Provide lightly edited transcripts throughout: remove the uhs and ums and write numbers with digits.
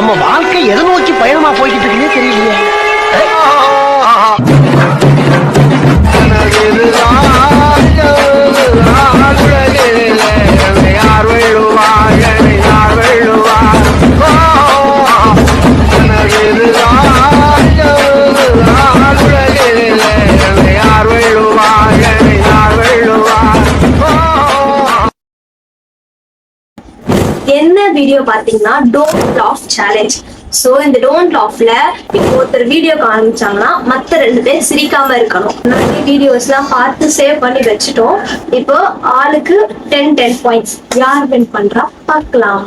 நம்ம வாழ்க்கை எதை நோக்கி பயணமா போய்கிட்டு இருக்குன்னே தெரியலையே. என்ன வீடியோ பாத்தீங்கன்னா டோன்ட் லாஃப் சேலஞ்ச். சோ இந்த டோன்ட் லாஃப்ல இப்போ ஒருத்தர் வீடியோ காமிச்சாங்கன்னா மத்த 2 பேர் சிரிக்காம இருக்கணும். நிறைய வீடியோஸ் எல்லாம் பார்த்து சேவ் பண்ணி வச்சுட்டோம். இப்போ ஆளுக்கு 10 பாயிண்ட்ஸ். யார் வின் பண்றா பார்க்கலாம்.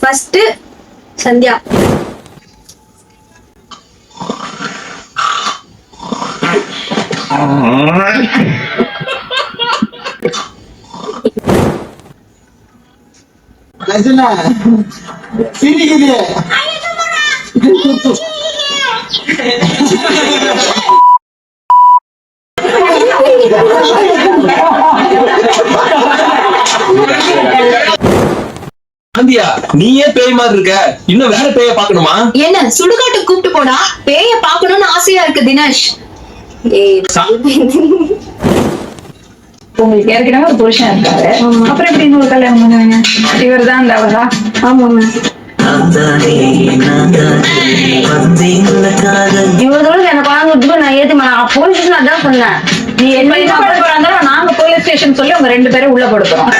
ஃபர்ஸ்ட் சந்தியா. சிரிக்குது. நீயே பேய் மாதிரி இருக்க, இன்னும் வேற பேய பாக்கணுமா? என்ன சுடுகாட்டு கூப்பிட்டு போனா பேய பாக்கணும்னு ஆசையா இருக்கு தினேஷ். உங்களுக்கு ஏற்கனவே ஒரு புருஷன் இருக்காரு, அப்புறம் எப்படி இன்னொரு கல்யாணம் பண்ணுவீங்க? இவர் தான் அவரா? ஆமாங்க. இவரோட எனக்கு வாங்கிட்டு நான் ஏத்தி போலீஸ் அதான் சொன்னேன். நீ என்ன நாங்க போலீஸ் ஸ்டேஷன் சொல்லி உங்க 2 பேரும் உள்ள கொடுக்குறோம்.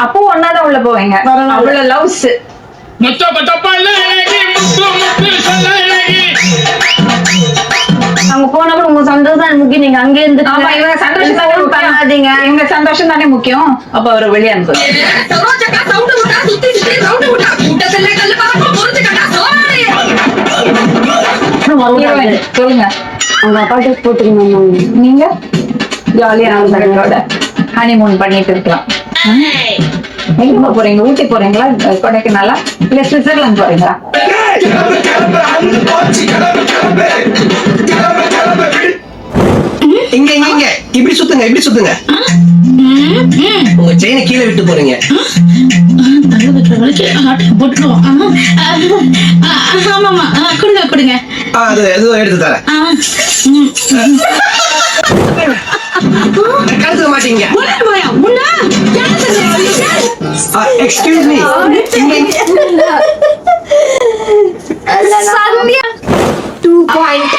அப்போ ஒன்னாதான் உள்ள போவீங்க. அவ்வளவு லவ்ஸ். அங்க போனப்ப உங்க சந்தோஷம் முக்கியம். நீங்க அங்கே இருந்து இவங்க சந்தோஷம் பண்ணாதீங்க. இவங்க சந்தோஷம் தானே முக்கியம். அப்ப அவர் வெளியே அனுப்பு. சொல்லுங்க. அவங்க அப்பாட்ட போட்டுக்கணும். நீங்க ஜாலியா அவங்களோட ஹனிமூன் பண்ணிட்டு இருக்கலாம். எங்க போறீங்க? ஊட்டி போறீங்களா, கொடைக்கானலா, இல்ல சுவிட்சர்லாந்து போறீங்களா? இங்க இங்க இங்க இப்படி சுத்துங்க, இப்படி சுத்துங்க. உங்க செயினை கீழே விட்டு போறீங்க. கொடுங்க கொடுங்க. அது ஏதோ எடுத்து தரேன். கழுத்துக்க மாட்டீங்க. Excuse me. சந்தியா 2 பாயிண்ட்.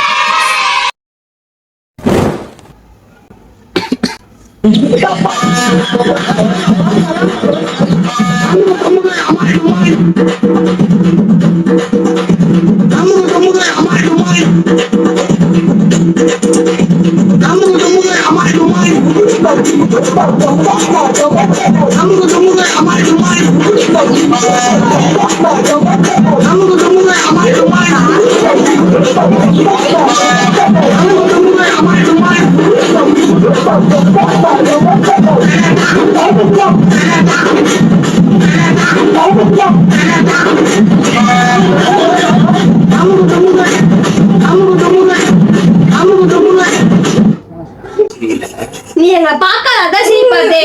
நீ எங்களை பார்க்காதான் சிரிப்பாதே.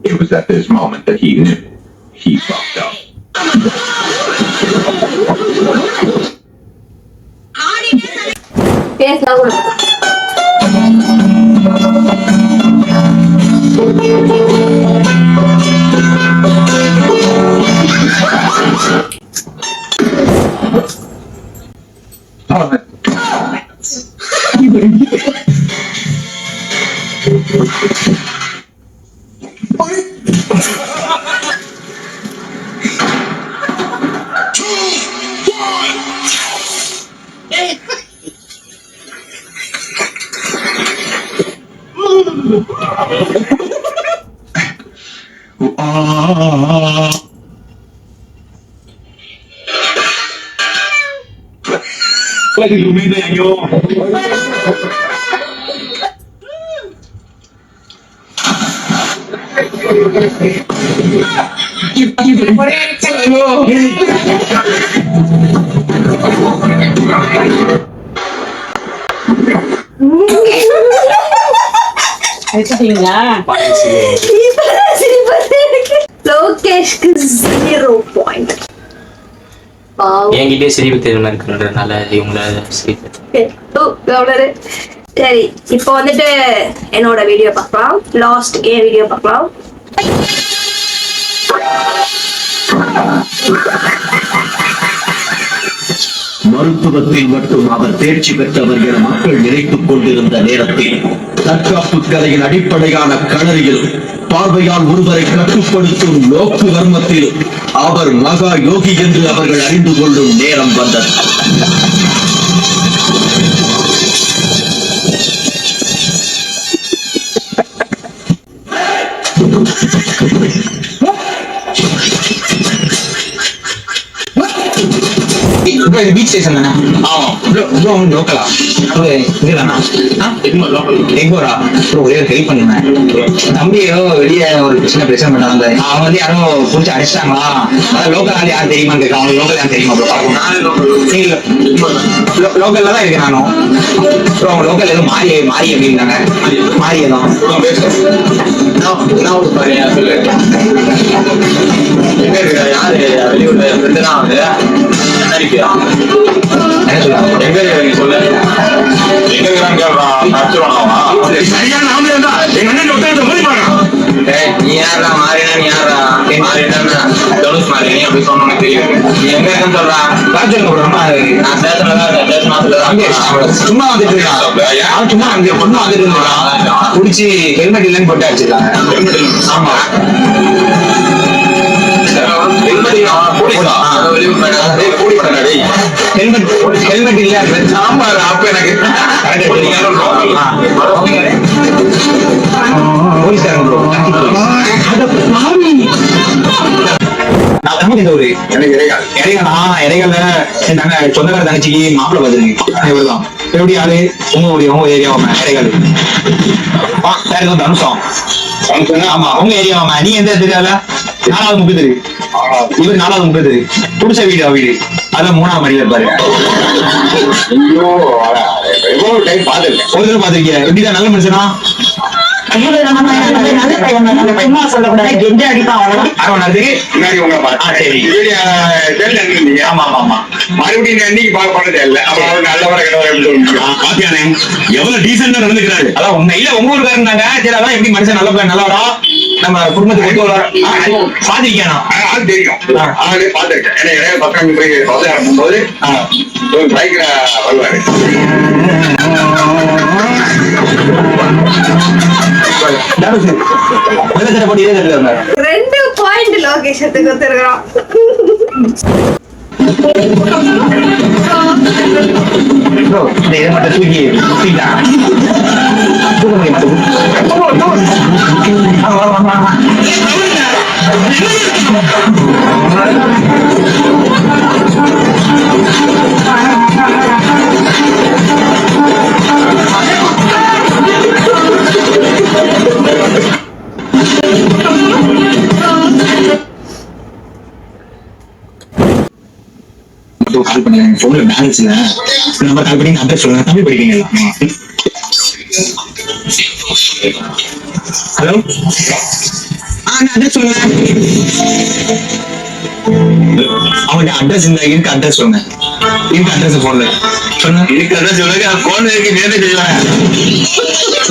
It was at this moment that he knew he fucked up. பேசலாம் கூட. Like you mean that yo. லோகேஷ்க்கு 0 point. என்கிட்டயே சிரிப்பு தெரியுமா இருக்கிறதுனால இவங்கள சிரிப்பு. சரி, இப்போ வந்துட்டு என்னோட வீடியோ பார்க்கலாம். லாஸ்ட் கேம் வீடியோ பார்க்கலாம். மருத்துவத்தில் மட்டும் அவர் தேர்ச்சி பெற்றவர் என மக்கள் நினைத்துக் கொண்டிருந்த நேரத்தில் தற்காப்பு கலையின் அடிப்படையான களரியில் பார்வையால் ஒருவரை கட்டுப்படுத்தும் நோக்கு வர்மத்தில் அவர் மகா யோகி என்று அவர்கள் அறிந்து கொள்ளும் நேரம் வந்தது. பீச் ஸ்டேஷன் தானே? லோக்கலா? எங்கோரா? ஒரே ஒரு ஹெல்ப் பண்ணுவேன். தம்பி ஏதோ வெளியே ஒரு சின்ன பிரச்சனை பண்ணாங்க. அவன் வந்து யாரும் புடிச்சு அடிச்சிட்டாங்களா? அதான் லோக்கல் ஆள் யாரும் தெரியுமான்னு கேட்கலாம். அவங்களுக்கு லோக்கல் யாரும் தெரியுமா? லோக்கல்ல தான் இருக்கு நானும். அப்புறம் அவங்க லோக்கல் எதுவும் மாறி அப்படின்னாங்க. மாறியதான் யாரு வெளியூர்ல ஃப்ரெண்டு தான் வந்து என்ன சொல்லுவாங்க? எங்க சொல்ல எங்க நீ யாரா மாறினா? நீ யாரா மாறினா? தனுஷ் மாறி அப்படி சொன்ன தெரியும். நீ எங்க இருக்குன்னு சொல்றா? நான் ஸ்டேஷன்ல சும்மா வந்துட்டு இருக்கான். அவன் சும்மா வந்துட்டு இருக்கான். குடிச்சு ஹெல்மெட் இல்லைன்னு போட்டு அடிச்சிருக்காங்க. ஆமா, ஹெல்மெட் இல்ல. சாம்பார் அப்ப எனக்கு சொந்தக்கார தங்கச்சிக்கு மாப்பிள்ள பாத்துருக்கீங்க. இவருதான். எப்படி யாரு? உங்க ஏரியா இடைகள் தனுஷம். ஆமா, உங்க ஏரியா. நீ எந்த தெரியாத? 4வது 30 இவர் 4வது 30 புடிச்ச வீடு அதான் 3ஆம் மணியில இருப்பாரு. ஒரு தடவை பாத்துருக்கிய? எப்படிதான் நல்ல மனுஷனா? எவ்வளவு டீசெண்டா நடந்துக்கிறாரு. அதான் உண்மையில உங்க ஊருக்காரு இருந்தாங்க. சரி, அதான் எப்படி மனுஷன் நல்லவரா நம்ம குடும்பத்துக்கு பாத்திருக்கேன். ஆள் தெரியும், ஆளே பாத்துருக்கேன். ஏன்னா பக்கம் போய் போது பைக்ல வருவாரு. ரெண்டு பாயிண்ட் லோகேஷத்துக்கு வந்துருக்கிறோம். இதை மட்டும் தூக்கி தூக்க முடியும். கால் பண்ணுங்க. போன்ல பேலன்ஸ் இல்ல. நம்பர் கால் பண்ணி அட்ரஸ் சொல்லுங்க. தமிழ் படிப்பீங்களா? ஹலோ, அட்ரஸ் சொல்லுங்க. அவங்கள்ட்ட அட்ரஸ் இருக்கு. அட்ரஸ் சொல்லுங்க. இருக்கு அட்ரஸ் போன்ல சொன்ன. இருக்கு அட்ரஸ் சொல்லுங்க. போன் இருக்கு. நேரே சொல்லுவாங்க.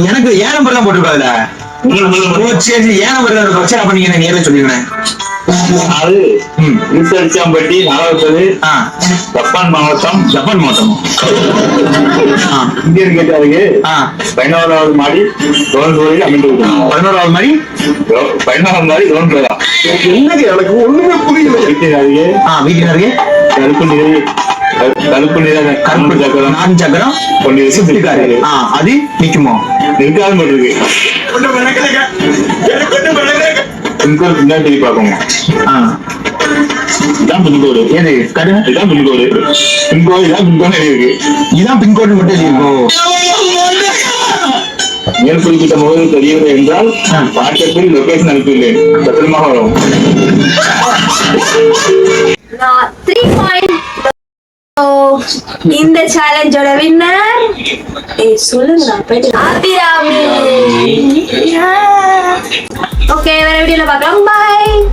எனக்கு ஏன் நம்பர் தான் போட்டுருக்காதுல. சரி, ஏன் நம்பர் தான் இருக்கும். சரி, அப்ப நீங்க நேரே சொல்லிடுறேன். அது விசாரிச்சாம்பட்டி 4வது ஜப்பான் மாவட்டம். ஜப்பான் மாவட்டம் இந்தியன் கேட்டாருக்கு 11வது மாடி லோன் ரோடில் அமைந்து 11வது மாடி 11வது மாடி லோன் ரோடா? என்னது எனக்கு ஒண்ணுமே புரியல. வீட்டுக்காருக்கு கருப்பு சக்கரம் 4 சக்கரம் கொண்டு அது நிக்குமோ? நிற்காது இருக்கு. பின்னாடி பாக்கோங்க. இதான் பின்கோடு. ஏது கடுங்க? இதான் பின்கோடு. பின்கோடு இதான் பின்கோடு இருக்கு. இதான் பின்கோடு மட்டும் இருக்கும். மேல் குறிப்பிட்ட முகவரி தெரியவில்லை என்றால் வாட்ஸ்அப்பில் லொகேஷன் அனுப்பியுள்ளேன். பத்திரமாக வரும். நான் 3 பாயிண்ட். இந்த சேலஞ்சோட வின்னர் சொல்லுங்க அபிராமி. ஓகே, வேற வீடியோல பார்க்கலாம். பை.